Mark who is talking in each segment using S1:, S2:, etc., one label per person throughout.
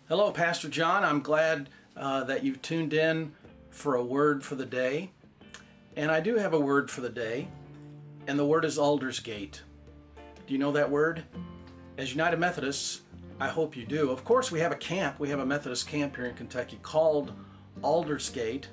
S1: Hello, Pastor John. I'm glad that you've tuned in for a word for the day. And I do have a word for the day, and the word is Aldersgate. Do you know that word? As United Methodists, I hope you do. Of course, we have a camp. We have a Methodist camp here in Kentucky called Aldersgate.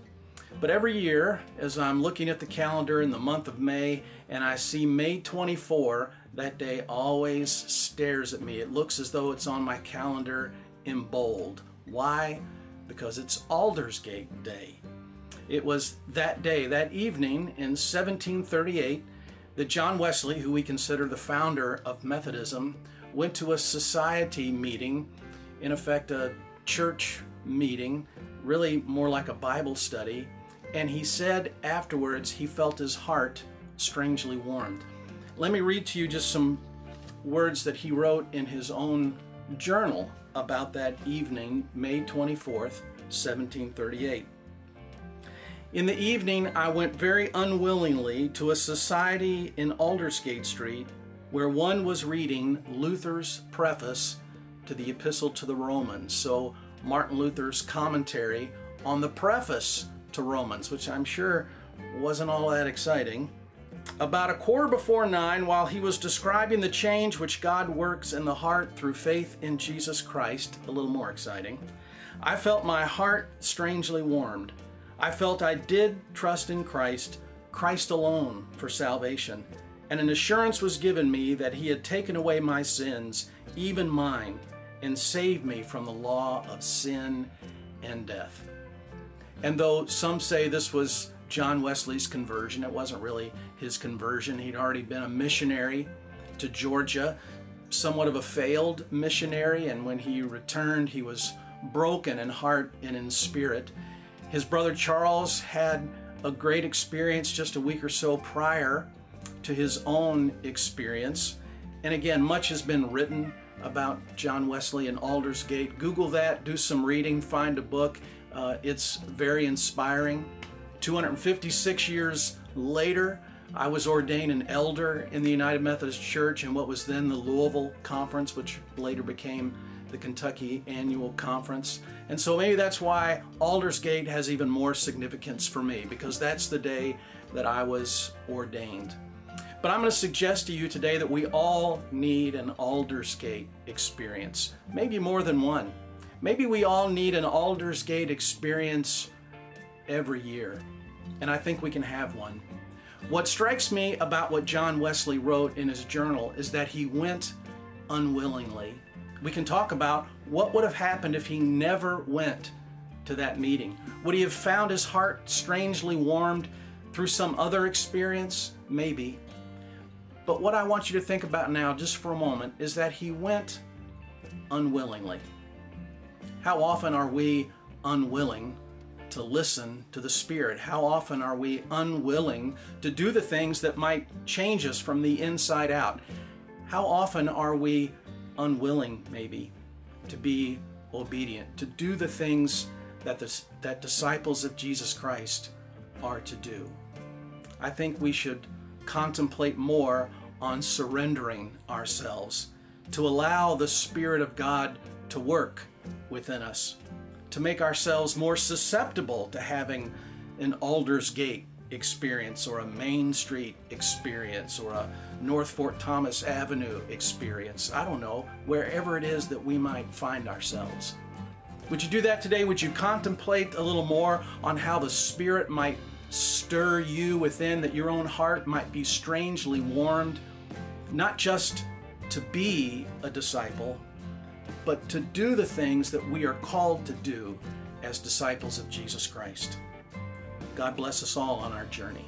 S1: But every year, as I'm looking at the calendar in the month of May, and I see May 24, that day always stares at me. It looks as though it's on my calendar in bold. Why? Because it's Aldersgate Day. It was that day, that evening in 1738, that John Wesley, who we consider the founder of Methodism, went to a society meeting, in effect a church meeting, really more like a Bible study, and he said afterwards he felt his heart strangely warmed. Let me read to you just some words that he wrote in his own journal about that evening, May 24th, 1738. In the evening, I went very unwillingly to a society in Aldersgate Street where one was reading Luther's preface to the Epistle to the Romans. So Martin Luther's commentary on the preface to Romans, which I'm sure wasn't all that exciting. About 9:15, while he was describing the change which God works in the heart through faith in Jesus Christ, a little more exciting, I felt my heart strangely warmed. I felt I did trust in Christ, Christ alone for salvation, and an assurance was given me that he had taken away my sins, even mine, and saved me from the law of sin and death. And though some say this was John Wesley's conversion, it wasn't really his conversion. He'd already been a missionary to Georgia, somewhat of a failed missionary, and when he returned, he was broken in heart and in spirit. His brother Charles had a great experience just a week or so prior to his own experience. And again, much has been written about John Wesley and Aldersgate. Google that, do some reading, find a book. It's very inspiring. 256 years later, I was ordained an elder in the United Methodist Church in what was then the Louisville Conference, which later became the Kentucky Annual Conference. And so maybe that's why Aldersgate has even more significance for me, because that's the day that I was ordained. But I'm going to suggest to you today that we all need an Aldersgate experience, maybe more than one. Maybe we all need an Aldersgate experience every year, and I think we can have one. What strikes me about what John Wesley wrote in his journal is that he went unwillingly. We can talk about what would have happened if he never went to that meeting. Would he have found his heart strangely warmed through some other experience? Maybe. But what I want you to think about now, just for a moment, is that he went unwillingly. How often are we unwilling to listen to the Spirit? How often are we unwilling to do the things that might change us from the inside out? How often are we unwilling, maybe, to be obedient, to do the things that disciples of Jesus Christ are to do? I think we should contemplate more on surrendering ourselves, to allow the Spirit of God to work within us, to make ourselves more susceptible to having an Aldersgate experience, or a Main Street experience, or a North Fort Thomas Avenue experience. I don't know, wherever it is that we might find ourselves. Would you do that today? Would you contemplate a little more on how the Spirit might stir you within, that your own heart might be strangely warmed, not just to be a disciple, but to do the things that we are called to do as disciples of Jesus Christ? God bless us all on our journey.